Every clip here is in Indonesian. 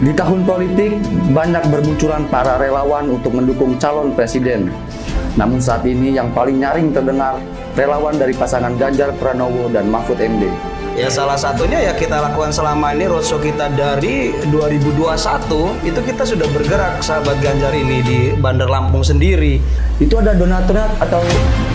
Di tahun politik, banyak bermunculan para relawan untuk mendukung calon presiden. Namun saat ini yang paling nyaring terdengar relawan dari pasangan Ganjar Pranowo dan Mahfud MD. Ya salah satunya ya kita lakukan selama ini roadshow kita dari 2021 itu kita sudah bergerak sahabat Ganjar ini di Bandar Lampung sendiri. Itu ada donatur atau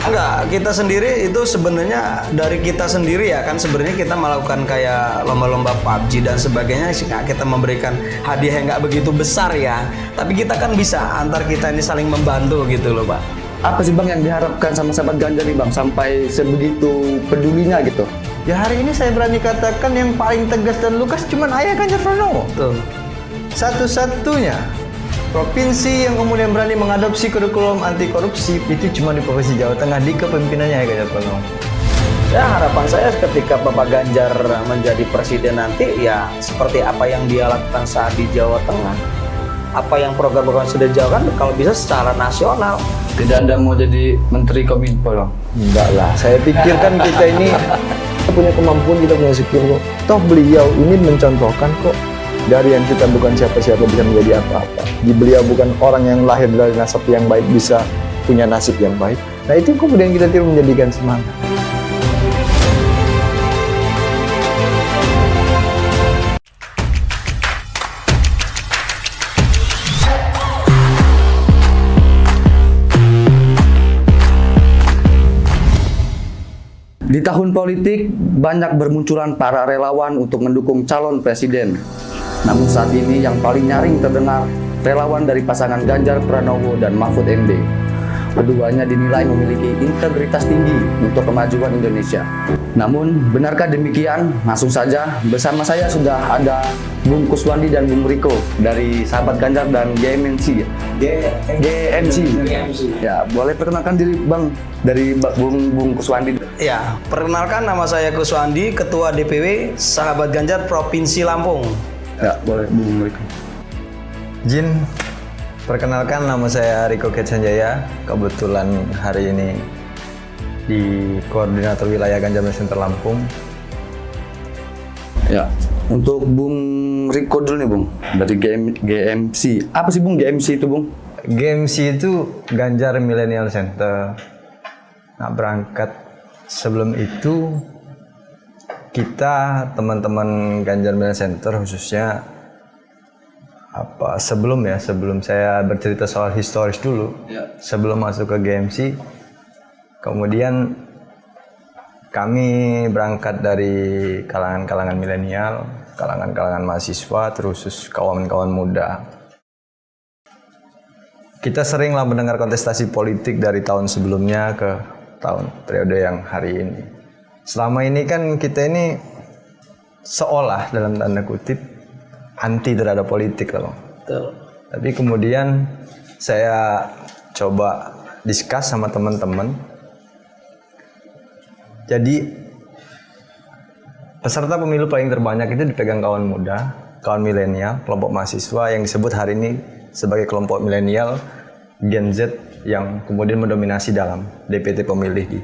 enggak, kita sendiri itu sebenarnya dari kita sendiri ya kan sebenarnya kita melakukan kayak lomba-lomba PUBG dan sebagainya, kita memberikan hadiah yang nggak begitu besar ya, tapi kita kan bisa antar kita ini saling membantu gitu loh Pak. Apa sih Bang yang diharapkan sama sahabat Ganjar nih Bang sampai sebegitu pedulinya gitu? Ya hari ini saya berani katakan yang paling tegas dan lugas cuman ayah Ganjar Pranowo. Betul. Satu-satunya provinsi yang kemudian berani mengadopsi kurikulum anti korupsi itu cuma di Provinsi Jawa Tengah di kepemimpinannya ayah Ganjar Pranowo. Ya harapan saya ketika Bapak Ganjar menjadi presiden nanti ya seperti apa yang dia lakukan saat di Jawa Tengah. Apa yang program-program sudah dijalankan kalau bisa secara nasional. Tidak ada mau jadi Menteri Kominfo Bang? Enggak lah, saya pikir kan kita ini punya kemampuan, kita punya skill kok. Toh beliau ini mencontohkan kok dari yang kita bukan siapa-siapa bisa menjadi apa-apa. Beliau bukan orang yang lahir dari nasab yang baik bisa punya nasib yang baik. Nah itu kemudian kita tiru menjadikan semangat. Di tahun politik, banyak bermunculan para relawan untuk mendukung calon presiden. Namun saat ini yang paling nyaring terdengar relawan dari pasangan Ganjar Pranowo dan Mahfud MD. Keduanya dinilai memiliki integritas tinggi untuk kemajuan Indonesia. Namun, benarkah demikian? Langsung saja, bersama saya sudah ada Bung Kuswandi dan Bung Riko dari sahabat Ganjar dan GMC. Ya, boleh perkenalkan diri Bang dari Bung Kuswandi. Ya, perkenalkan nama saya Kuswandi, Ketua DPW Sahabat Ganjar Provinsi Lampung. Ya, boleh Bung Riko. Jin, perkenalkan nama saya Riko Ketsanjaya. Kebetulan hari ini di Koordinator Wilayah Ganjar Center Lampung. Ya, untuk Bung Riko dulu nih Bung, dari GMC. Apa sih Bung GMC itu Bung? GMC itu Ganjar Millennial Center. Nah berangkat sebelum itu kita teman-teman Ganjar Millennial Center khususnya sebelum saya bercerita soal historis dulu ya. Sebelum masuk ke GMC kemudian kami berangkat dari kalangan-kalangan milenial, kalangan-kalangan mahasiswa, terus kawan-kawan muda. Kita seringlah mendengar kontestasi politik dari tahun sebelumnya ke tahun periode yang hari ini. Selama ini kan kita ini seolah dalam tanda kutip anti terhadap politik loh. Betul. Tapi kemudian saya coba discuss sama teman-teman. Jadi peserta pemilu paling terbanyak itu dipegang kawan muda, kawan milenial, kelompok mahasiswa yang disebut hari ini sebagai kelompok milenial Gen Z yang kemudian mendominasi dalam DPT pemilih di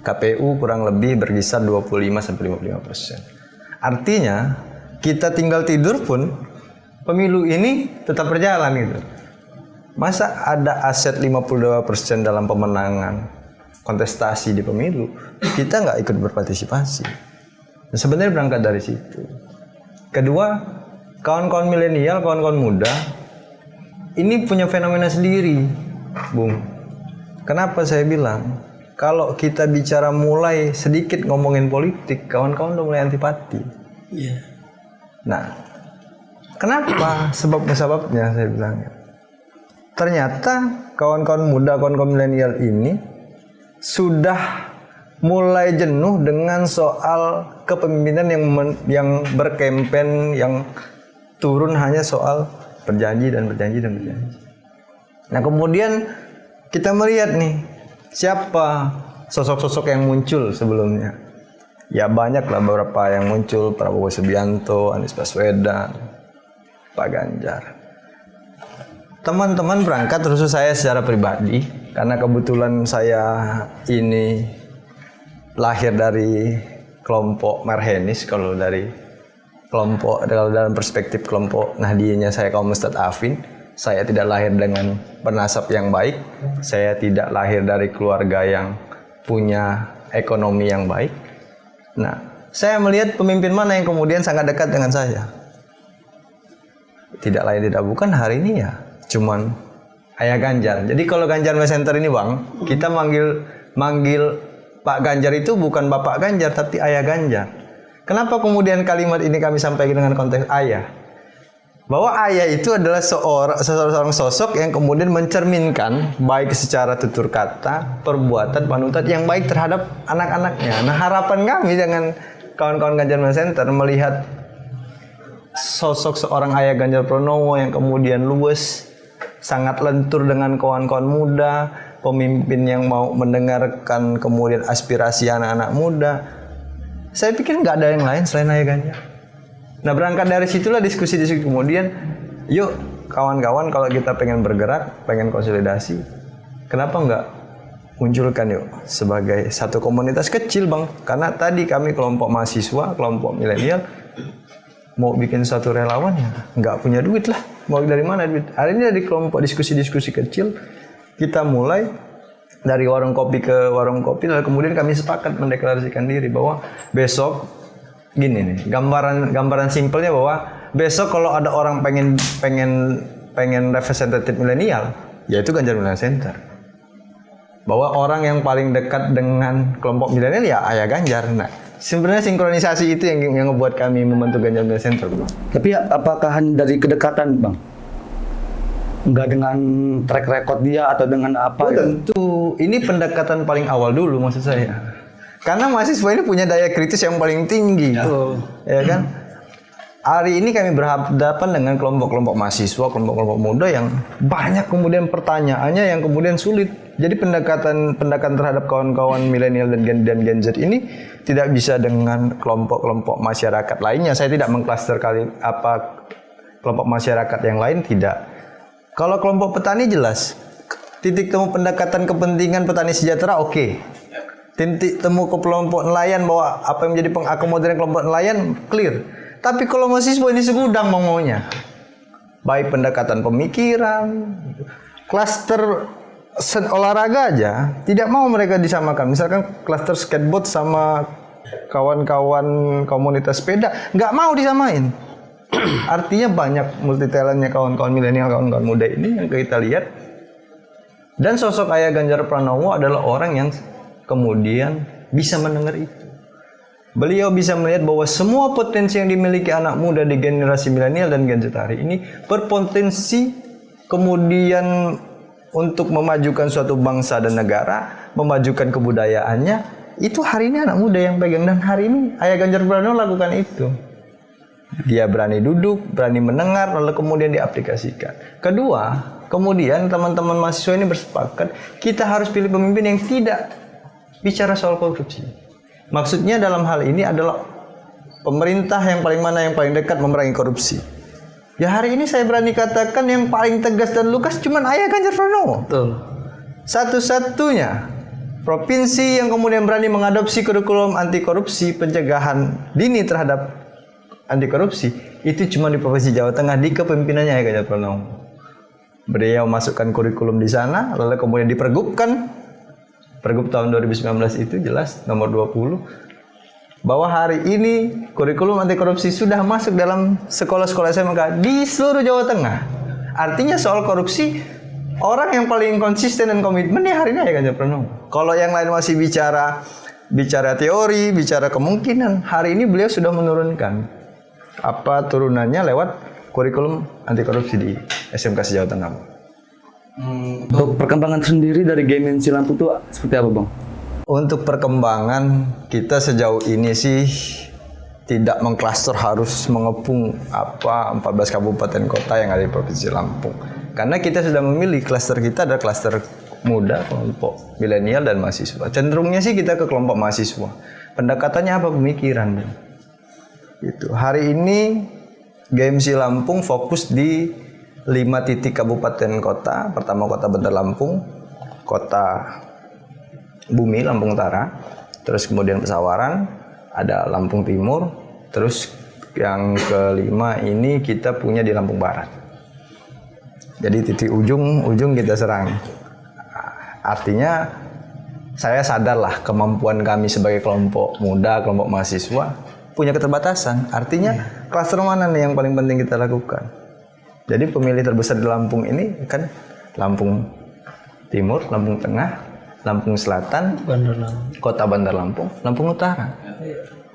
KPU kurang lebih berkisar 25-55%. Artinya kita tinggal tidur pun pemilu ini tetap berjalan gitu. Masa ada aset 52% dalam pemenangan kontestasi di pemilu, kita nggak ikut berpartisipasi. Nah, sebenarnya berangkat dari situ. Kedua, kawan-kawan milenial, kawan-kawan muda, ini punya fenomena sendiri, Bung. Kenapa saya bilang, kalau kita bicara mulai sedikit ngomongin politik, kawan-kawan udah mulai antipati. Iya. Nah, kenapa? Sebabnya saya bilang. Ternyata kawan-kawan muda, kawan-kawan milenial ini sudah mulai jenuh dengan soal kepemimpinan yang berkempen, yang turun hanya soal berjanji. Nah kemudian kita melihat nih siapa sosok-sosok yang muncul sebelumnya. Ya banyaklah beberapa yang muncul, Prabowo Subianto, Anies Baswedan, Pak Ganjar. Teman-teman berangkat, terus saya secara pribadi, karena kebetulan saya ini lahir dari kelompok Marhenis, kalau dari kelompok, kalau dalam perspektif kelompok Nahdiyahnya saya kaum Ustadz Afin, saya tidak lahir dengan bernasab yang baik, saya tidak lahir dari keluarga yang punya ekonomi yang baik. Nah, saya melihat pemimpin mana yang kemudian sangat dekat dengan saya. Tidak lain tidak bukan hari ini ya, cuman Ayah Ganjar. Jadi kalau Ganjar Mesenter ini Bang, kita manggil Pak Ganjar itu bukan Bapak Ganjar tapi Ayah Ganjar. Kenapa kemudian kalimat ini kami sampaikan dengan konteks ayah? Bahwa ayah itu adalah seorang sosok yang kemudian mencerminkan baik secara tutur kata, perbuatan, panutan yang baik terhadap anak-anaknya. Nah, harapan kami dengan kawan-kawan Ganjar Mesenter melihat sosok seorang ayah Ganjar Pranowo yang kemudian luwes, sangat lentur dengan kawan-kawan muda, pemimpin yang mau mendengarkan kemudian aspirasi anak-anak muda. Saya pikir nggak ada yang lain selain ayah Ganjar. Nah, berangkat dari situlah diskusi-diskusi kemudian, yuk kawan-kawan kalau kita pengen bergerak, pengen konsolidasi, kenapa nggak munculkan yuk sebagai satu komunitas kecil Bang? Karena tadi kami kelompok mahasiswa, kelompok milenial, mau bikin satu relawan ya nggak punya duit lah, mau dari mana duit. Hari ini dari kelompok diskusi-diskusi kecil kita mulai dari warung kopi ke warung kopi, lalu kemudian kami sepakat mendeklarasikan diri bahwa besok gini nih, gambaran simpelnya bahwa besok kalau ada orang pengen representatif milenial, yaitu Ganjar Milenial Center. Bahwa orang yang paling dekat dengan kelompok milenial ya Ayah Ganjar. Nah, sebenarnya sinkronisasi itu yang ngebuat kami membentuk Ganjar Milenial Center, Bang. Tapi apakah hanya dari kedekatan, Bang? Enggak dengan track record dia atau dengan apa? Tentu ini pendekatan paling awal dulu maksud saya. Karena mahasiswa ini punya daya kritis yang paling tinggi, ya kan? Hari ini kami berhadapan dengan kelompok-kelompok mahasiswa, kelompok-kelompok muda yang banyak kemudian pertanyaannya yang kemudian sulit. Jadi pendekatan terhadap kawan-kawan milenial dan Gen Z ini tidak bisa dengan kelompok-kelompok masyarakat lainnya. Saya tidak mengklaster kelompok masyarakat yang lain, tidak. Kalau kelompok petani jelas, titik temu pendekatan kepentingan petani sejahtera oke. Titik temu ke kelompok nelayan bahwa apa yang menjadi pengakomodir kelompok nelayan clear. Tapi kalau mahasiswa ini segudang maunya. Baik pendekatan pemikiran, klaster olahraga aja tidak mau mereka disamakan. Misalkan klaster skateboard sama kawan-kawan komunitas sepeda nggak mau disamain. Artinya banyak multi talentnya kawan-kawan milenial, kawan-kawan muda ini yang kita lihat. Dan sosok Ayah Ganjar Pranowo adalah orang yang kemudian bisa mendengar itu. Beliau bisa melihat bahwa semua potensi yang dimiliki anak muda di generasi milenial dan Gen Z hari ini berpotensi kemudian untuk memajukan suatu bangsa dan negara, memajukan kebudayaannya. Itu hari ini anak muda yang pegang, dan hari ini Ayah Ganjar Pranowo lakukan itu. Dia berani duduk, berani mendengar, lalu kemudian diaplikasikan. Kedua, kemudian teman-teman mahasiswa ini bersepakat, kita harus pilih pemimpin yang tidak bicara soal korupsi. Maksudnya dalam hal ini adalah pemerintah yang paling dekat memerangi korupsi. Ya hari ini saya berani katakan yang paling tegas dan lugas cuma Ayah Ganjar Pranowo. Betul. Satu-satunya provinsi yang kemudian berani mengadopsi kurikulum anti korupsi, pencegahan dini terhadap anti korupsi itu cuma di Provinsi Jawa Tengah di kepemimpinannya Ayah Ganjar Pranowo. Beliau masukkan kurikulum di sana, lalu kemudian dipergubkan. Pergub tahun 2019 itu jelas nomor 20 bahwa hari ini kurikulum anti korupsi sudah masuk dalam sekolah-sekolah SMK di seluruh Jawa Tengah. Artinya soal korupsi orang yang paling konsisten dan komitmen ya hari ini Ayah Ganjar Pranowo. Kalau yang lain masih bicara teori, bicara kemungkinan, hari ini beliau sudah menurunkan turunannya lewat kurikulum anti korupsi di SMK Jawa Tengah. Untuk perkembangan sendiri dari Gemensi Lampung itu seperti apa, Bang? Untuk perkembangan kita sejauh ini sih tidak mengklaster harus mengepung 14 kabupaten kota yang ada di Provinsi Lampung. Karena kita sudah memilih klaster kita ada klaster muda, kelompok milenial dan mahasiswa. Cenderungnya sih kita ke kelompok mahasiswa. Pendekatannya apa? Pemikiran. Gitu. Hari ini GMC Lampung fokus di 5 titik kabupaten kota. Pertama kota Bandar Lampung, kota Bumi Lampung Utara, terus kemudian Pesawaran, ada Lampung Timur, terus yang kelima ini kita punya di Lampung Barat. Jadi titik ujung kita serang. Artinya saya sadarlah kemampuan kami sebagai kelompok muda, kelompok mahasiswa punya keterbatasan. Artinya klaster mana nih yang paling penting kita lakukan? Jadi pemilih terbesar di Lampung ini kan Lampung Timur, Lampung Tengah, Lampung Selatan, Kota Bandar Lampung, Lampung Utara.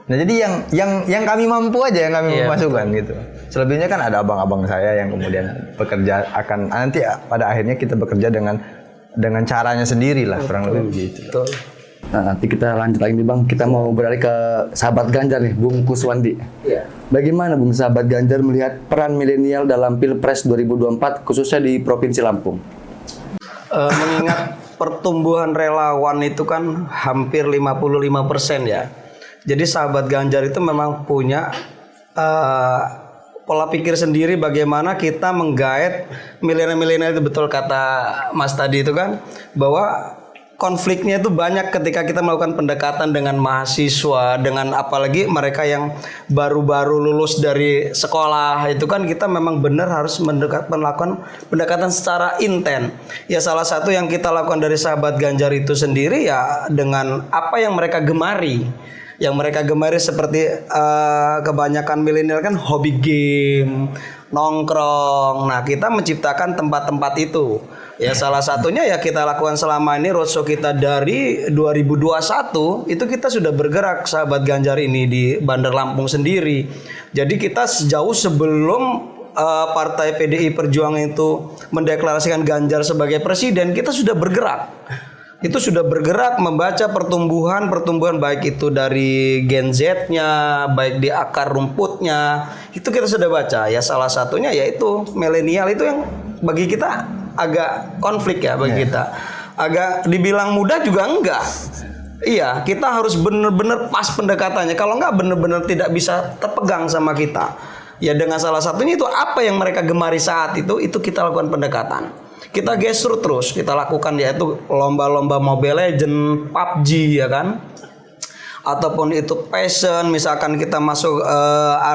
Nah jadi yang kami mampu aja yang kami masukkan gitu. Selebihnya kan ada abang-abang saya yang kemudian bekerja akan nanti pada akhirnya kita bekerja dengan caranya sendiri lah kurang lebih gitu. Nah, nanti kita lanjut lagi nih Bang, kita mau beralih ke sahabat Ganjar nih, Bung Kuswandi. Bagaimana Bung sahabat Ganjar melihat peran milenial dalam Pilpres 2024 khususnya di Provinsi Lampung? Mengingat pertumbuhan relawan itu kan hampir 55% ya. Jadi sahabat Ganjar itu memang punya pola pikir sendiri bagaimana kita menggait milenial-milenial itu, betul kata Mas tadi itu kan, bahwa konfliknya itu banyak ketika kita melakukan pendekatan dengan mahasiswa, dengan apalagi mereka yang baru-baru lulus dari sekolah itu kan kita memang benar harus melakukan pendekatan secara intens. Ya salah satu yang kita lakukan dari sahabat Ganjar itu sendiri ya dengan apa yang mereka gemari. Yang mereka gemari seperti kebanyakan milenial kan hobi game, nongkrong. Nah kita menciptakan tempat-tempat itu. Ya salah satunya ya kita lakukan selama ini roadshow kita dari 2021 itu kita sudah bergerak sahabat Ganjar ini di Bandar Lampung sendiri. Jadi kita sejauh sebelum partai PDI Perjuangan itu mendeklarasikan Ganjar sebagai presiden, kita sudah bergerak. Itu sudah bergerak membaca pertumbuhan baik itu dari Gen Z-nya, baik di akar rumputnya, itu kita sudah baca. Ya salah satunya yaitu milenial itu yang bagi kita agak konflik ya bagi kita. Agak dibilang mudah juga enggak. Iya, kita harus benar-benar pas pendekatannya. Kalau enggak benar-benar tidak bisa terpegang sama kita. Ya dengan salah satunya itu apa yang mereka gemari saat itu kita lakukan pendekatan. Kita gestur terus, kita lakukan yaitu lomba-lomba Mobile Legends, PUBG ya kan. Ataupun itu passion, misalkan kita masuk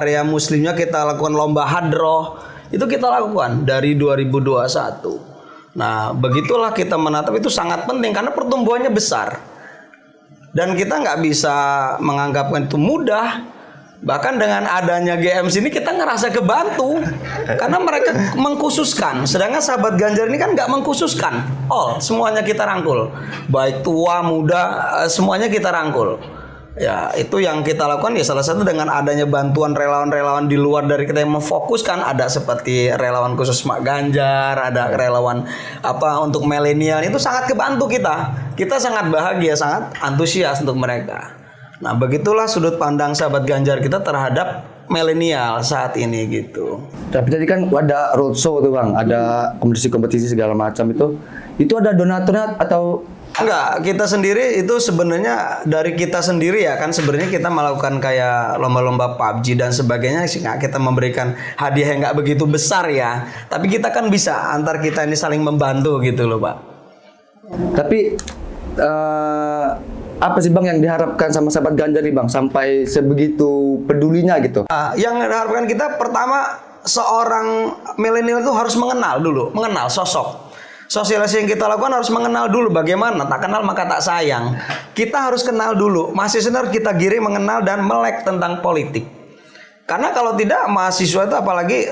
area muslimnya kita lakukan lomba hadroh. Itu kita lakukan dari 2021. Nah, begitulah kita menatap, itu sangat penting karena pertumbuhannya besar. Dan kita nggak bisa menganggapkan itu mudah. Bahkan dengan adanya GMC ini kita ngerasa kebantu karena mereka mengkhususkan, sedangkan sahabat Ganjar ini kan nggak mengkhususkan. Semuanya kita rangkul, baik tua muda semuanya kita rangkul. Ya itu yang kita lakukan ya salah satu dengan adanya bantuan relawan-relawan di luar dari kita yang memfokuskan, ada seperti relawan khusus Mak Ganjar, ada relawan untuk milenial, itu sangat kebantu kita. Kita sangat bahagia, sangat antusias untuk mereka. Nah begitulah sudut pandang sahabat Ganjar kita terhadap milenial saat ini gitu. Tapi tadi kan ada roadshow tuh Bang, ada kompetisi segala macam itu ada donaturnya atau enggak? Kita sendiri itu sebenarnya dari kita sendiri ya kan, sebenarnya kita melakukan kayak lomba-lomba PUBG dan sebagainya, kita memberikan hadiah yang nggak begitu besar ya. Tapi kita kan bisa antar kita ini saling membantu gitu loh Pak. Tapi apa sih Bang yang diharapkan sama sahabat Ganjar nih Bang sampai sebegitu pedulinya gitu? Yang diharapkan kita pertama, seorang milenial itu harus mengenal sosok. Sosialisasi yang kita lakukan harus mengenal dulu bagaimana, tak kenal maka tak sayang. Kita harus kenal dulu, mahasiswa harus kita giring mengenal dan melek tentang politik. Karena kalau tidak mahasiswa itu apalagi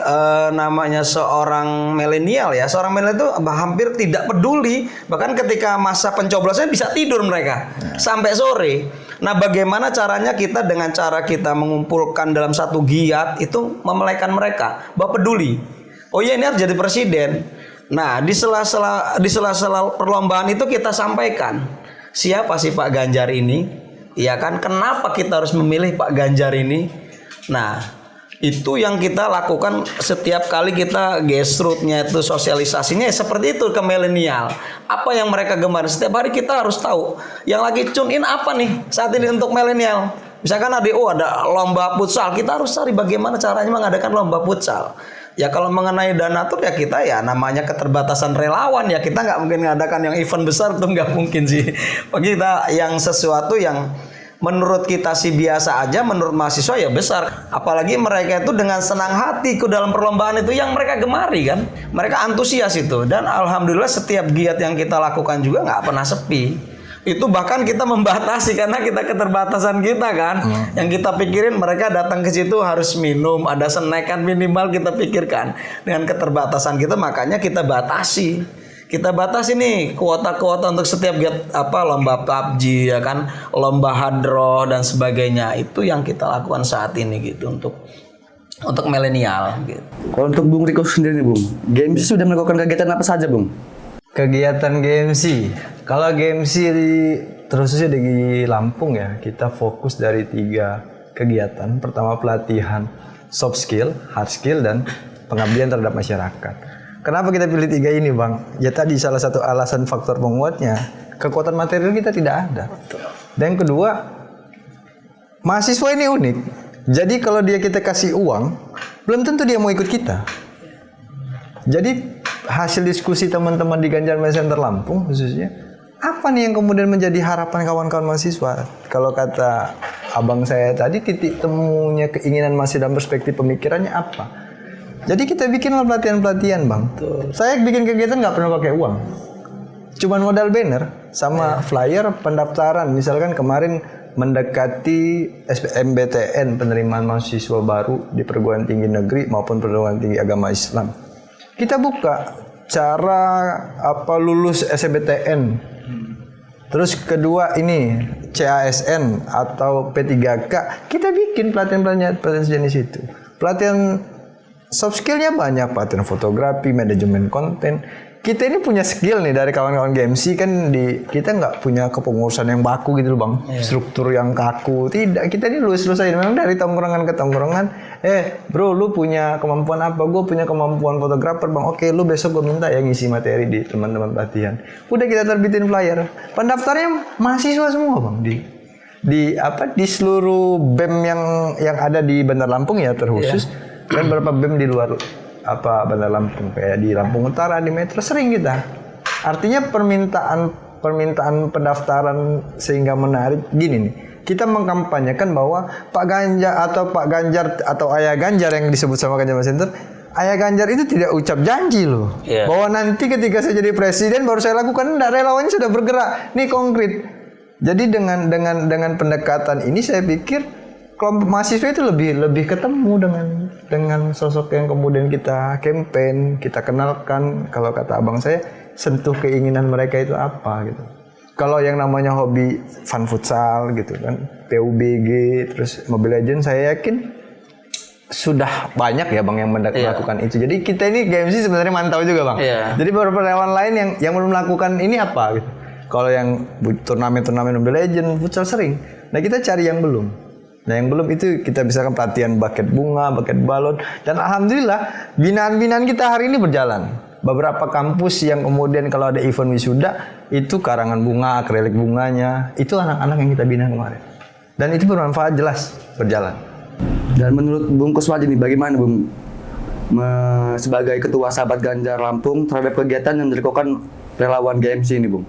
namanya seorang milenial ya, seorang milenial itu hampir tidak peduli, bahkan ketika masa pencoblosan bisa tidur mereka sampai sore. Nah bagaimana caranya kita dengan cara kita mengumpulkan dalam satu giat itu memelekkan mereka bahwa peduli. Oh iya ini harus jadi presiden. Nah di sela-sela perlombaan itu kita sampaikan siapa sih Pak Ganjar ini, ya kan, kenapa kita harus memilih Pak Ganjar ini. Nah, itu yang kita lakukan setiap kali kita grassroots-nya itu sosialisasinya seperti itu ke milenial. Apa yang mereka gemar, setiap hari kita harus tahu. Yang lagi tune in apa nih saat ini untuk milenial. Misalkan ada lomba futsal, kita harus cari bagaimana caranya mengadakan lomba futsal. Ya kalau mengenai donatur ya kita ya namanya keterbatasan relawan ya, kita nggak mungkin mengadakan yang event besar, itu nggak mungkin sih. Bagi kita yang sesuatu yang menurut kita sih biasa aja, menurut mahasiswa ya besar. Apalagi mereka itu dengan senang hati ke dalam perlombaan itu yang mereka gemari kan. Mereka antusias itu. Dan alhamdulillah setiap giat yang kita lakukan juga nggak pernah sepi. Itu bahkan kita membatasi karena kita keterbatasan kita kan. Yang kita pikirin mereka datang ke situ harus minum, ada snack kan minimal kita pikirkan. Dengan keterbatasan kita makanya kita batasi. Kita batasi nih kuota-kuota untuk setiap lomba PUBG ya kan, lomba hadroh dan sebagainya. Itu yang kita lakukan saat ini gitu untuk milenial gitu. Kalau untuk Bung Riko sendiri nih Bung, GMC sudah melakukan kegiatan apa saja Bung? Kegiatan GMC, kalau GMC terusnya di Lampung ya, kita fokus dari 3 kegiatan. Pertama pelatihan soft skill, hard skill, dan pengabdian terhadap masyarakat. Kenapa kita pilih 3 ini Bang? Ya tadi salah satu alasan faktor penguatnya, kekuatan material kita tidak ada. Dan yang kedua, mahasiswa ini unik. Jadi kalau kita kasih uang, belum tentu dia mau ikut kita. Jadi hasil diskusi teman-teman di Ganjar Mahasiswa Center Lampung khususnya, apa nih yang kemudian menjadi harapan kawan-kawan mahasiswa? Kalau kata abang saya tadi, titik temunya keinginan masih dalam perspektif pemikirannya apa? Jadi kita bikinlah pelatihan-pelatihan Bang. Saya bikin kegiatan nggak pernah pakai uang. Cuman modal banner sama flyer pendaftaran. Misalkan kemarin mendekati SBMPTN, penerimaan mahasiswa baru di perguruan tinggi negeri maupun perguruan tinggi agama Islam. Kita buka cara lulus SBMPTN. Terus kedua ini CASN atau P3K. Kita bikin pelatihan sejenis itu. Pelatihan soft skillnya banyak, pelatihan fotografi, manajemen konten. Kita ini punya skill nih dari kawan-kawan GMC kan, kita nggak punya kepengurusan yang baku gitu loh Bang. Struktur yang kaku. Tidak, kita ini lulus-lulus aja. Memang dari tongkrongan ke tongkrongan. Bro, lu punya kemampuan apa? Gue punya kemampuan fotografer Bang. Oke, lu besok gue minta ya ngisi materi di teman-teman pelatihan. Udah kita terbitin flyer. Pendaftarnya mahasiswa semua Bang di seluruh BEM yang ada di Bandar Lampung ya terkhusus. Dan beberapa BEM di luar Bandar Lampung, kayak di Lampung Utara, di Metro sering kita. Artinya permintaan pendaftaran sehingga menarik gini nih. Kita mengkampanyekan bahwa Pak Ganjar atau Ayah Ganjar yang disebut sama Ganjar Center, Ayah Ganjar itu tidak ucap janji loh. Bahwa nanti ketika saya jadi presiden baru saya lakukan, enggak, relawannya sudah bergerak. Nih konkret. Jadi dengan pendekatan ini saya pikir kelompok mahasiswa itu lebih ketemu dengan sosok yang kemudian kita campaign, kita kenalkan. Kalau kata abang saya, sentuh keinginan mereka itu apa gitu. Kalau yang namanya hobi fun futsal gitu kan, PUBG, terus Mobile Legends, saya yakin sudah banyak ya Bang yang melakukan itu. Jadi kita ini GMC sebenarnya mantau juga Bang. Jadi beberapa relawan lain yang belum melakukan ini apa gitu. Kalau yang turnamen Mobile Legends, futsal sering. Nah kita cari yang belum. Nah yang belum itu kita bisa pelatihan buket bunga, buket balon. Dan alhamdulillah binaan-binaan kita hari ini berjalan. Beberapa kampus yang kemudian kalau ada event wisuda itu karangan bunga, akrilik bunganya, itu anak-anak yang kita bina kemarin. Dan itu bermanfaat, jelas berjalan. Dan menurut Bung Kuswadi ini bagaimana Bung sebagai ketua Sahabat Ganjar Lampung terhadap kegiatan yang dilakukan relawan GMC ini Bung?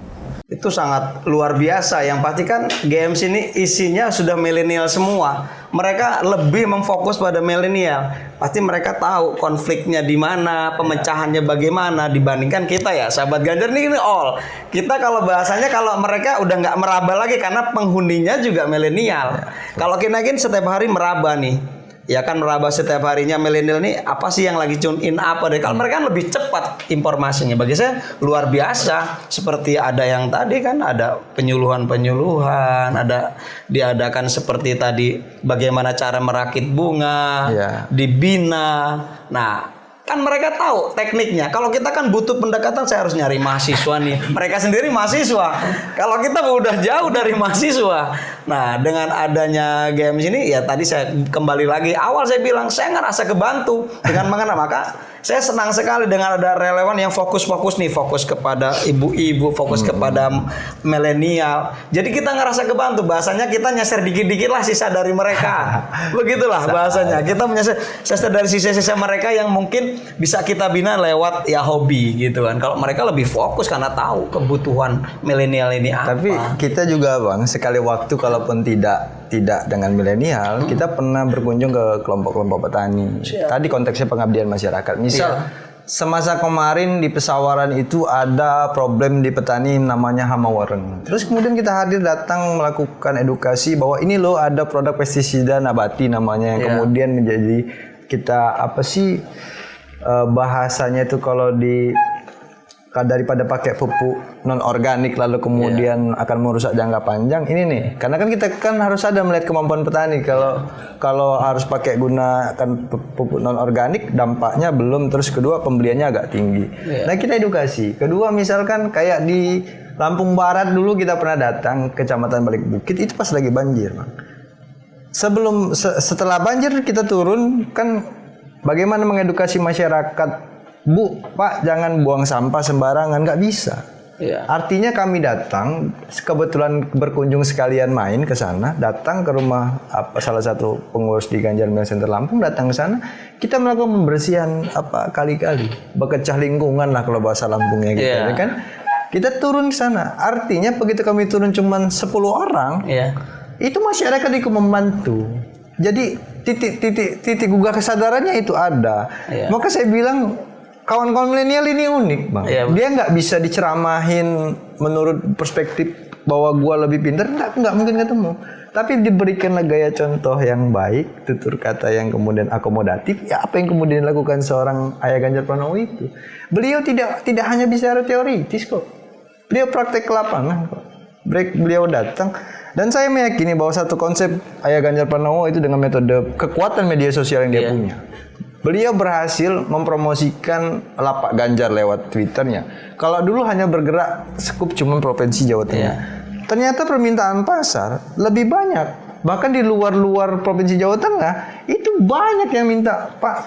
Itu sangat luar biasa. Yang pasti kan GMC ini isinya sudah milenial semua. Mereka lebih memfokus pada milenial. Pasti mereka tahu konfliknya di mana, pemecahannya bagaimana dibandingkan kita ya. Sahabat Ganjar ini all. Kita kalau bahasanya kalau mereka udah nggak meraba lagi karena penghuninya juga milenial. Kalau kita kan setiap hari meraba nih. Ya kan meraba setiap harinya milenial nih apa sih yang lagi tune in apa deh. Kalau mereka kan lebih cepat informasinya. Bagi saya luar biasa. Seperti ada yang tadi kan ada penyuluhan, ada diadakan seperti tadi bagaimana cara merakit bunga, dibina. Nah, kan mereka tahu tekniknya. Kalau kita kan butuh pendekatan, saya harus nyari mahasiswa nih. Mereka sendiri mahasiswa. Kalau kita udah jauh dari mahasiswa. Nah, dengan adanya games ini, ya tadi saya kembali lagi. Awal saya bilang, saya ngerasa kebantu dengan maka Saya senang sekali dengan ada relawan yang fokus kepada ibu-ibu, fokus kepada milenial. Jadi kita ngerasa kebantu. Bahasanya kita nyeser dikit-dikit lah sisa dari mereka. Begitulah bahasanya. Kita menyeser dari sisa-sisa mereka yang mungkin bisa kita bina lewat ya hobi gitu kan. Kalau mereka lebih fokus karena tahu kebutuhan milenial ini apa. Tapi kita juga Bang, sekali waktu kalaupun tidak dengan milenial, kita pernah berkunjung ke kelompok-kelompok petani. Tadi konteksnya pengabdian masyarakat. Misal semasa kemarin di Pesawaran itu ada problem di petani namanya hama wareng. Terus kemudian kita hadir datang melakukan edukasi bahwa ini loh ada produk pestisida nabati namanya yang kemudian menjadi kita bahasanya itu kalau daripada pakai pupuk non organik lalu kemudian akan merusak jangka panjang ini nih, karena kan kita kan harus ada melihat kemampuan petani. Kalau harus pakai gunakan pupuk non organik dampaknya belum, terus kedua pembeliannya agak tinggi. Nah kita edukasi. Kedua misalkan kayak di Lampung Barat dulu kita pernah datang Kecamatan Balik Bukit itu pas lagi banjir, Bang. Setelah banjir kita turun kan bagaimana mengedukasi masyarakat. Bu, Pak, jangan buang sampah sembarangan, nggak bisa. Artinya kami datang, kebetulan berkunjung sekalian main ke sana, datang ke rumah salah satu pengurus di Ganjar Milenial Center Lampung, datang ke sana, kita melakukan pembersihan kali-kali, bekecah lingkungan lah kalau bahasa Lampungnya gitu, ya kan? Kita turun ke sana, artinya begitu kami turun cuman 10 orang, itu masyarakat ikut membantu. Jadi titik gugah kesadarannya itu ada. Maka saya bilang kawan-kawan milenial ini unik, Bang. Dia nggak bisa diceramahin menurut perspektif bahwa gua lebih pintar, nggak mungkin ketemu. Tapi diberikanlah gaya contoh yang baik, tutur kata yang kemudian akomodatif. Ya apa yang kemudian dilakukan seorang Ayah Ganjar Pranowo itu? Beliau tidak hanya bicara teoritis kok. Beliau praktek ke lapangan kok. Beliau datang. Dan saya meyakini bahwa satu konsep Ayah Ganjar Pranowo itu dengan metode kekuatan media sosial yang dia punya. Beliau berhasil mempromosikan lapak Ganjar lewat Twitternya. Kalau dulu hanya bergerak skup cuma provinsi Jawa Tengah. Ternyata permintaan pasar lebih banyak. Bahkan di luar provinsi Jawa Tengah itu banyak yang minta, Pak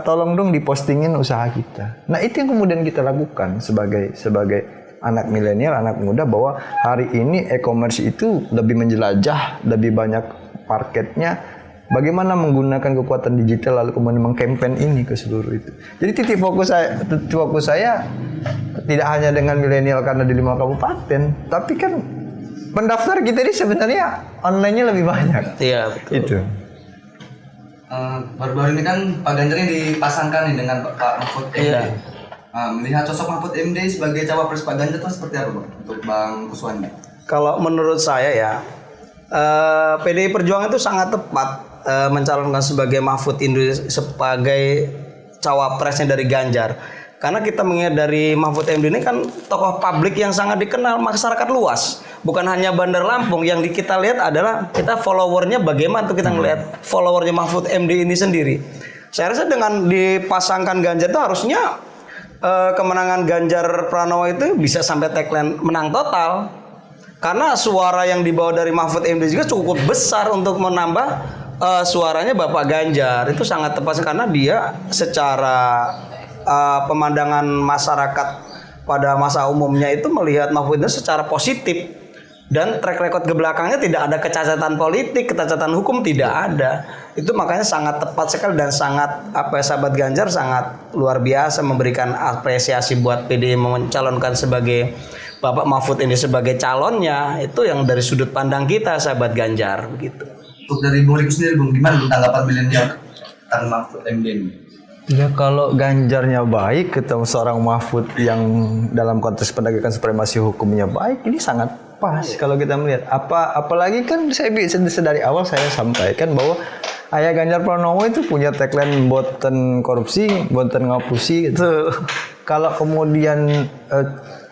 tolong dong dipostingin usaha kita. Nah itu yang kemudian kita lakukan sebagai anak milenial, anak muda, bahwa hari ini e-commerce itu lebih menjelajah, lebih banyak marketnya. Bagaimana menggunakan kekuatan digital lalu kemudian mengkampen ini ke seluruh itu. Jadi titik fokus saya tidak hanya dengan milenial karena di 5 kabupaten, tapi kan pendaftar kita ini sebenarnya online-nya lebih banyak. Iya, betul. Itu. Baru-baru ini kan Pak Ganjar ini dipasangkan nih dengan Pak Mahfud MD. Melihat sosok Mahfud MD sebagai cawapres Pak Ganjar itu seperti apa, Bang? Untuk Bang Kuswandi? Kalau menurut saya ya, PDI Perjuangan itu sangat tepat mencalonkan sebagai Mahfud MD sebagai cawapresnya dari Ganjar. Karena kita mengingat dari Mahfud MD ini kan tokoh publik yang sangat dikenal masyarakat luas. Bukan hanya Bandar Lampung, yang kita lihat adalah kita followernya bagaimana tuh kita ngelihat followernya Mahfud MD ini sendiri. Saya rasa dengan dipasangkan Ganjar itu harusnya kemenangan Ganjar Pranowo itu bisa sampai tagline menang total. Karena suara yang dibawa dari Mahfud MD juga cukup besar untuk menambah suaranya Bapak Ganjar. Itu sangat tepat karena dia secara pemandangan masyarakat pada masa umumnya itu melihat Mahfud MD secara positif, dan track record ke belakangnya tidak ada kecacatan politik, kecacatan hukum tidak ada. Itu makanya sangat tepat sekali dan sangat sahabat Ganjar sangat luar biasa memberikan apresiasi buat PDI mencalonkan sebagai Bapak Mahfud ini sebagai calonnya. Itu yang dari sudut pandang kita sahabat Ganjar begitu. Untuk dari Bung Riko sendiri, Bung, gimana tanggapan milenial tentang Mahfud MD ini? Ya kalau Ganjarnya baik, ketemu seorang Mahfud yang dalam konteks penegakan supremasi hukumnya baik, ini sangat pas kalau kita melihat. Apalagi kan saya dari awal saya sampaikan bahwa Ayah Ganjar Pranowo itu punya tagline boten korupsi, boten ngapusi gitu. Kalau kemudian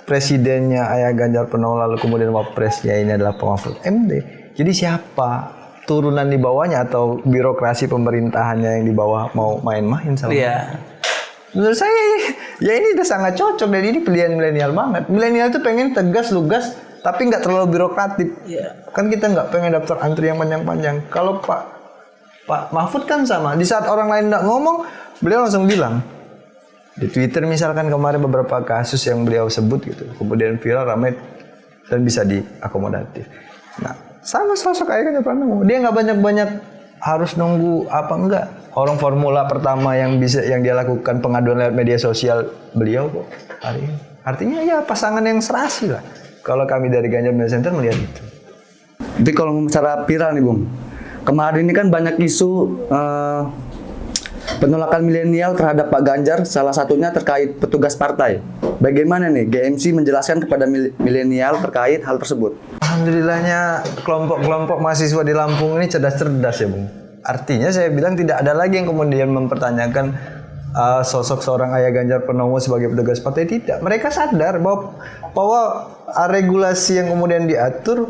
presidennya Ayah Ganjar Pranowo lalu kemudian wapresnya ini adalah Mahfud MD. Jadi siapa turunan di bawahnya atau birokrasi pemerintahannya yang di bawah mau main-main sama? Menurut saya ya ini udah sangat cocok, dan ini pilihan milenial banget. Milenial itu pengen tegas, lugas, tapi nggak terlalu birokratif. Kan kita nggak pengen daftar antri yang panjang-panjang. Kalau Pak Mahfud kan sama. Di saat orang lain nggak ngomong, beliau langsung bilang, Di Twitter misalkan kemarin beberapa kasus yang beliau sebut gitu, kemudian viral, ramai dan bisa diakomodatif. Nah, sama sosok kayak Ganjar Pranowo, dia nggak banyak-banyak harus nunggu apa enggak. Orang formula pertama yang dia lakukan pengaduan lewat media sosial beliau kok hari ini. Artinya ya pasangan yang serasi lah. Kalau kami dari Ganjar Media Center melihat itu. Jadi kalau secara viral nih Bung, kemarin ini kan banyak isu penolakan milenial terhadap Pak Ganjar, salah satunya terkait petugas partai. Bagaimana nih GMC menjelaskan kepada milenial terkait hal tersebut? Alhamdulillahnya kelompok-kelompok mahasiswa di Lampung ini cerdas-cerdas ya Bung. Artinya saya bilang tidak ada lagi yang kemudian mempertanyakan sosok seorang Ayah Ganjar Pranowo sebagai petugas partai. Tidak, mereka sadar bahwa regulasi yang kemudian diatur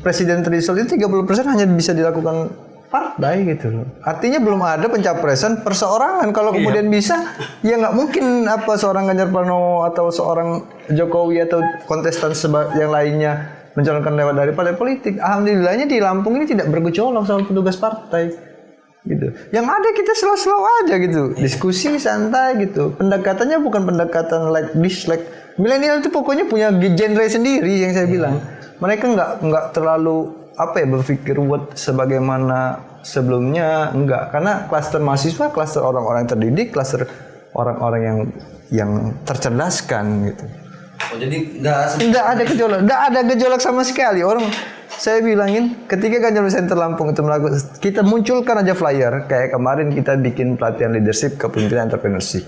presiden threshold itu 30% hanya bisa dilakukan partai gitu loh. Artinya belum ada pencapresan perseorangan. Kalau kemudian bisa, ya nggak mungkin seorang Ganjar Pranowo atau seorang Jokowi atau kontestan yang lainnya mencalonkan lewat dari partai politik. Alhamdulillahnya di Lampung ini tidak bergejolak soal petugas partai gitu. Yang ada kita slow-slow aja gitu, diskusi santai gitu. Pendekatannya bukan pendekatan like this like. Milenial itu pokoknya punya genre sendiri yang saya bilang. Mereka nggak terlalu berpikir buat sebagaimana sebelumnya, enggak, karena klaster mahasiswa, klaster orang-orang terdidik, klaster orang-orang yang tercerdaskan gitu. Oh, jadi nggak ada gejolak sama sekali. Saya bilangin ketika Ganjar Center Lampung itu melakukan, kita munculkan aja flyer kayak kemarin kita bikin pelatihan leadership kepemimpinan entrepreneurship.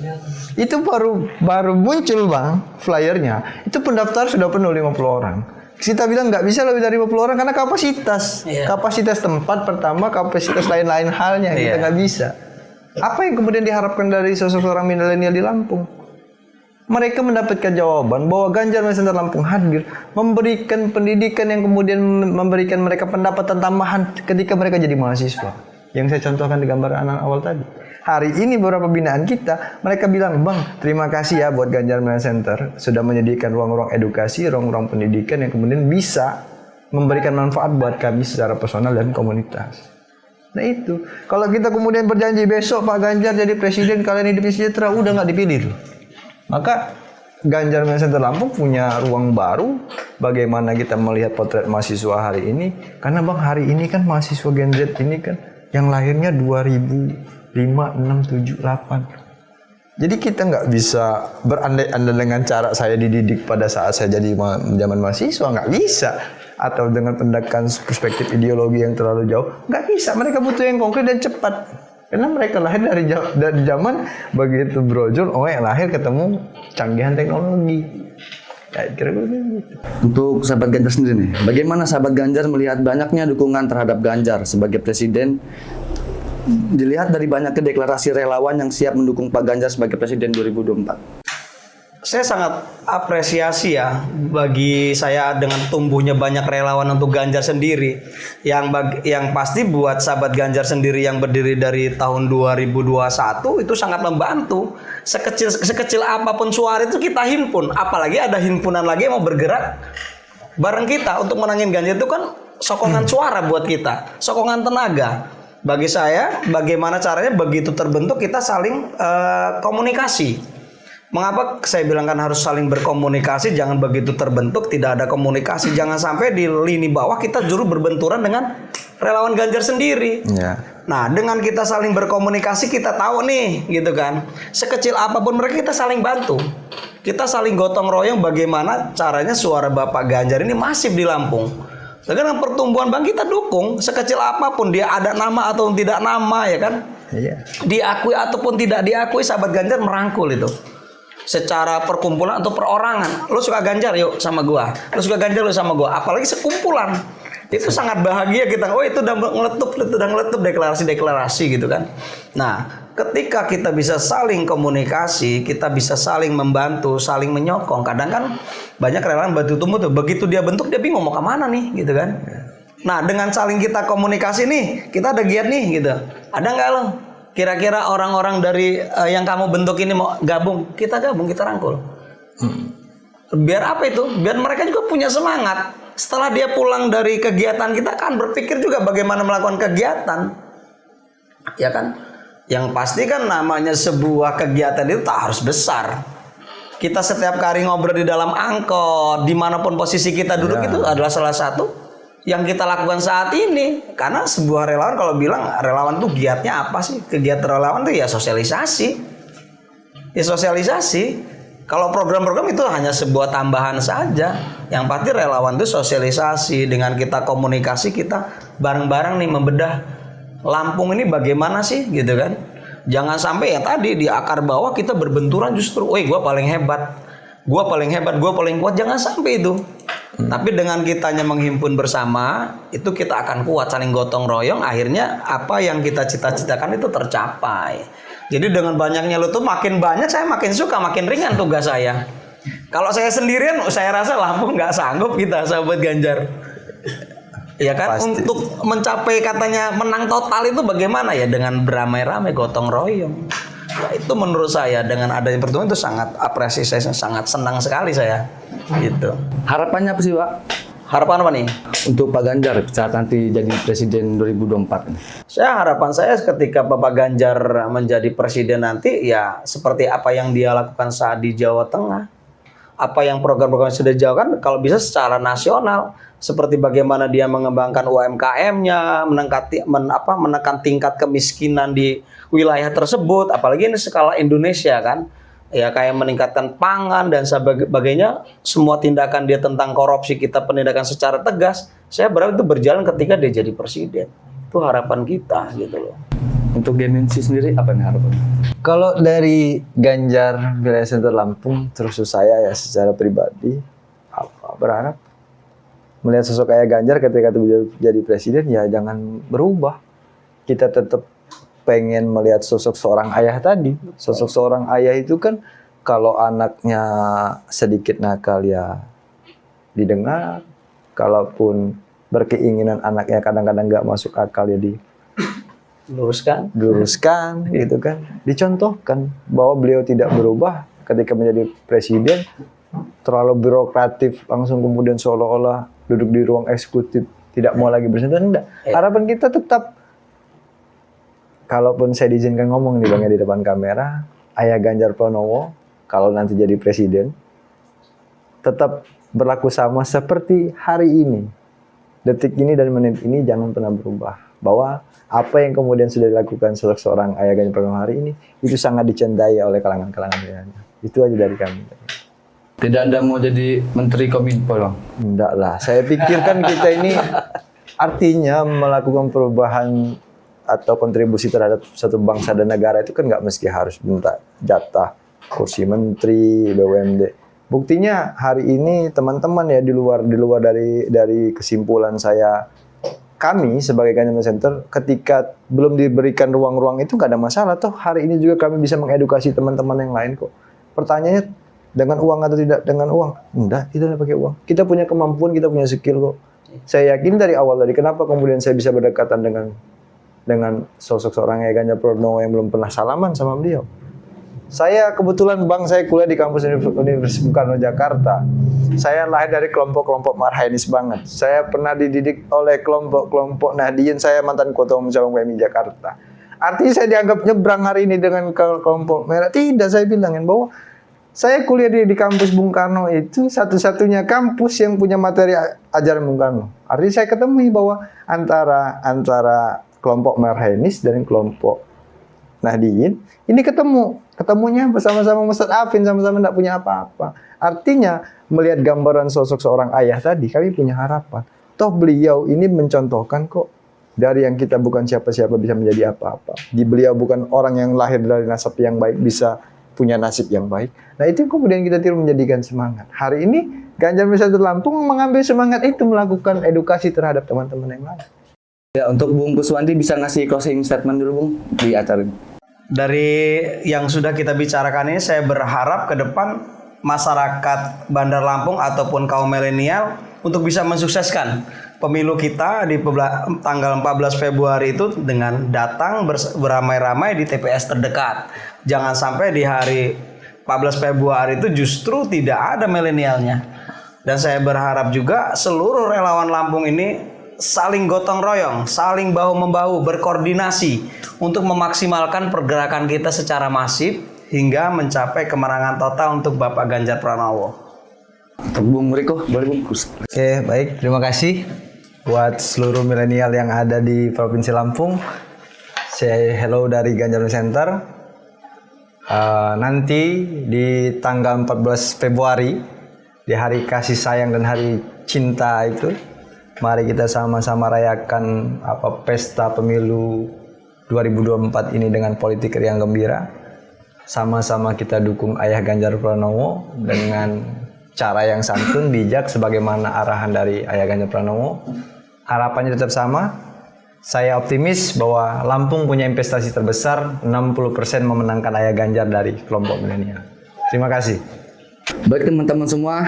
Itu baru muncul Bang flyernya. Itu pendaftar sudah penuh 50 orang. Kita bilang nggak bisa lebih dari 50 orang karena kapasitas tempat pertama, kapasitas lain-lain halnya kita nggak bisa. Apa yang kemudian diharapkan dari sosok seorang milenial di Lampung? Mereka mendapatkan jawaban bahwa Ganjar Center Lampung hadir memberikan pendidikan yang kemudian memberikan mereka pendapatan tambahan ketika mereka jadi mahasiswa. Yang saya contohkan di gambar anak awal tadi. Hari ini beberapa binaan kita, mereka bilang, Bang, terima kasih ya buat Ganjar Media Center sudah menyediakan ruang-ruang edukasi, ruang-ruang pendidikan yang kemudian bisa memberikan manfaat buat kami secara personal dan komunitas. Nah itu, kalau kita kemudian berjanji besok Pak Ganjar jadi presiden, kalian hidup sejahtera, udah nggak dipilih tuh. Maka Ganjar Media Center Lampung punya ruang baru bagaimana kita melihat potret mahasiswa hari ini. Karena Bang, hari ini kan mahasiswa Gen Z ini kan yang lahirnya 2005, 6, 7, 8. Jadi kita nggak bisa berandai-andai dengan cara saya dididik pada saat saya jadi zaman mahasiswa, nggak bisa. Atau dengan pendekatan perspektif ideologi yang terlalu jauh, nggak bisa. Mereka butuh yang konkret dan cepat. Karena mereka lahir dari zaman begitu brojol, lahir ketemu canggihan teknologi. Ya, kira-kira gitu. Untuk sahabat Ganjar sendiri nih, bagaimana sahabat Ganjar melihat banyaknya dukungan terhadap Ganjar sebagai presiden? Dilihat dari banyaknya deklarasi relawan yang siap mendukung Pak Ganjar sebagai presiden 2024. Saya sangat apresiasi ya bagi saya dengan tumbuhnya banyak relawan untuk Ganjar sendiri. Yang pasti buat sahabat Ganjar sendiri yang berdiri dari tahun 2021 itu sangat membantu. Sekecil apapun suara itu kita himpun. Apalagi ada himpunan lagi yang mau bergerak bareng kita untuk menangin Ganjar, itu kan sokongan suara buat kita, sokongan tenaga. Bagi saya, bagaimana caranya begitu terbentuk kita saling komunikasi. Mengapa saya bilang kan harus saling berkomunikasi? Jangan begitu terbentuk tidak ada komunikasi. Jangan sampai di lini bawah kita justru berbenturan dengan relawan Ganjar sendiri. Ya. Nah, dengan kita saling berkomunikasi kita tahu nih, gitu kan. Sekecil apapun mereka kita saling bantu. Kita saling gotong royong bagaimana caranya suara Bapak Ganjar ini masif di Lampung. Dengan pertumbuhan Bang kita dukung sekecil apapun, dia ada nama atau tidak nama ya kan. Iya. Diakui ataupun tidak diakui, sahabat Ganjar merangkul itu. Secara perkumpulan atau perorangan, lo suka Ganjar yuk sama gua, lo suka Ganjar lo sama gua, apalagi sekumpulan itu sangat bahagia kita. Oh itu udah ngeletup deklarasi gitu kan. Nah ketika kita bisa saling komunikasi, kita bisa saling membantu, saling menyokong. Kadang kan banyak relawan batu tumbuh tuh, begitu dia bentuk dia bingung mau kemana nih gitu kan. Nah dengan saling kita komunikasi nih, kita ada giat nih gitu, ada nggak lo? Kira-kira orang-orang dari yang kamu bentuk ini mau gabung, kita rangkul. Biar apa itu? Biar mereka juga punya semangat. Setelah dia pulang dari kegiatan kita kan berpikir juga bagaimana melakukan kegiatan. Ya kan? Yang pasti kan namanya sebuah kegiatan itu tak harus besar. Kita setiap kali ngobrol di dalam angkot, dimanapun posisi kita duduk itu adalah salah satu yang kita lakukan saat ini. Karena sebuah relawan, kalau bilang relawan tuh giatnya apa sih? Kegiatan relawan tuh ya sosialisasi. Ya sosialisasi. Kalau program-program itu hanya sebuah tambahan saja. Yang pasti relawan itu sosialisasi. Dengan kita komunikasi, kita bareng-bareng nih membedah Lampung ini bagaimana sih gitu kan. Jangan sampai ya tadi di akar bawah kita berbenturan justru, gue paling hebat, gue paling kuat. Jangan sampai itu. Tapi dengan kitanya menghimpun bersama, itu kita akan kuat, saling gotong royong. Akhirnya apa yang kita cita-citakan itu tercapai. Jadi dengan banyaknya lu tuh makin banyak, saya makin suka, makin ringan tugas saya. Kalau saya sendirian, saya rasa Lampung nggak sanggup kita, sahabat Ganjar. Ya kan, Pasti. untuk mencapai katanya menang total itu bagaimana ya, dengan beramai-ramai gotong royong. Ya, itu menurut saya dengan adanya pertemuan itu sangat apresiasi, sangat senang sekali saya. Gitu. Harapannya apa sih, Pak? Harapan apa nih? Untuk Pak Ganjar saat nanti jadi presiden 2024? Harapan saya ketika Bapak Ganjar menjadi presiden nanti ya seperti apa yang dia lakukan saat di Jawa Tengah. Apa yang program-program yang sudah dijalankan kalau bisa secara nasional. Seperti bagaimana dia mengembangkan UMKM-nya, menekan tingkat kemiskinan di wilayah tersebut, apalagi ini skala Indonesia kan, ya kayak meningkatkan pangan dan sebagainya. Semua tindakan dia tentang korupsi kita penindakan secara tegas. Saya berharap itu berjalan ketika dia jadi presiden. Itu harapan kita gitu loh. Untuk Geninsi sendiri apa nih harapannya? Kalau dari Ganjar wilayah Center Lampung, terus saya ya secara pribadi berharap melihat sosok ayah Ganjar ketika itu jadi presiden ya jangan berubah. Kita tetap pengen melihat sosok seorang ayah tadi. Sosok seorang ayah itu kan kalau anaknya sedikit nakal ya didengar. Kalaupun berkeinginan anaknya kadang-kadang nggak masuk akal ya diluruskan gitu kan. Dicontohkan bahwa beliau tidak berubah ketika menjadi presiden. Terlalu birokratif langsung kemudian seolah-olah duduk di ruang eksekutif tidak mau lagi bersentuhan. Enggak. Harapan kita tetap, kalaupun saya diizinkan ngomong nih Bang ya di depan kamera, ayah Ganjar Pranowo kalau nanti jadi presiden tetap berlaku sama seperti hari ini, detik ini dan menit ini, jangan pernah berubah. Bahwa apa yang kemudian sudah dilakukan seorang ayah Ganjar Pranowo hari ini itu sangat dicintai oleh kalangan-kalangan milenial. Itu aja dari kami. Tidak ada mau jadi Menteri Kominfo, Bang? Enggak lah, saya pikir kan kita ini artinya melakukan perubahan atau kontribusi terhadap satu bangsa dan negara itu kan nggak mesti harus minta jatah kursi menteri, BUMD. Buktinya hari ini teman-teman ya di luar dari kesimpulan saya, kami sebagai Ganjar Center ketika belum diberikan ruang-ruang itu nggak ada masalah. Toh hari ini juga kami bisa mengedukasi teman-teman yang lain kok. Pertanyaannya dengan uang atau tidak dengan uang? Enggak, kita tidak pakai uang. Kita punya kemampuan, kita punya skill kok. Saya yakin dari awal tadi kenapa kemudian saya bisa berdekatan dengan sosok seorang ayah Ganjar Pranowo yang belum pernah salaman sama beliau. Saya kebetulan saya kuliah di kampus Universitas Bung Karno Jakarta. Saya lahir dari kelompok-kelompok marhainis banget. Saya pernah dididik oleh kelompok-kelompok Nahdien. Saya mantan ketua umum cabang PMI Jakarta. Artinya saya dianggap nyebrang hari ini dengan kelompok merah. Tidak, saya bilangin bahwa saya kuliah di kampus Bung Karno itu satu-satunya kampus yang punya materi ajaran Bung Karno. Artinya saya ketemu bahwa antara kelompok marhainis dan kelompok Nahdien ini ketemunya bersama-sama Ustadz Afin, sama-sama tidak punya apa-apa. Artinya melihat gambaran sosok seorang ayah tadi, kami punya harapan. Toh beliau ini mencontohkan kok dari yang kita bukan siapa-siapa bisa menjadi apa-apa. Beliau bukan orang yang lahir dari nasab yang baik bisa punya nasib yang baik. Nah itu kemudian kita tiru menjadikan semangat. Hari ini Ganjar Center Lampung mengambil semangat itu melakukan edukasi terhadap teman-teman yang lain. Ya, untuk Bung Kuswanti bisa ngasih closing statement dulu, Bung, di acara ini. Dari yang sudah kita bicarakan ini, saya berharap ke depan masyarakat Bandar Lampung ataupun kaum milenial untuk bisa mensukseskan pemilu kita di tanggal 14 Februari itu dengan datang beramai-ramai di TPS terdekat. Jangan sampai di hari 14 Februari itu justru tidak ada milenialnya. Dan saya berharap juga seluruh relawan Lampung ini saling gotong royong, saling bahu-membahu, berkoordinasi untuk memaksimalkan pergerakan kita secara masif hingga mencapai kemenangan total untuk Bapak Ganjar Pranowo. Untuk Bung Riko, boleh Bung? Oke, baik. Terima kasih buat seluruh milenial yang ada di Provinsi Lampung. Say hello dari Ganjar Center. Nanti di tanggal 14 Februari, di hari kasih sayang dan hari cinta itu, mari kita sama-sama rayakan pesta pemilu 2024 ini dengan politik yang gembira. Sama-sama kita dukung Ayah Ganjar Pranowo dengan cara yang santun, bijak, sebagaimana arahan dari Ayah Ganjar Pranowo. Harapannya tetap sama. Saya optimis bahwa Lampung punya investasi terbesar, 60% memenangkan Ayah Ganjar dari kelompok milenial. Terima kasih. Baik teman-teman semua,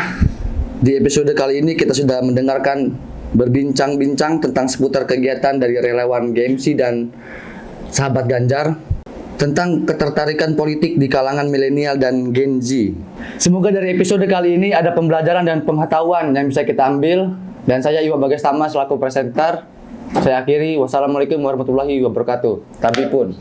di episode kali ini kita sudah mendengarkan berbincang-bincang tentang seputar kegiatan dari relawan GMC dan sahabat Ganjar tentang ketertarikan politik di kalangan milenial dan Gen Z. Semoga dari episode kali ini ada pembelajaran dan pengetahuan yang bisa kita ambil. Dan saya Iwan Bagastama selaku presenter. Saya akhiri, wassalamualaikum warahmatullahi wabarakatuh. Tabipun.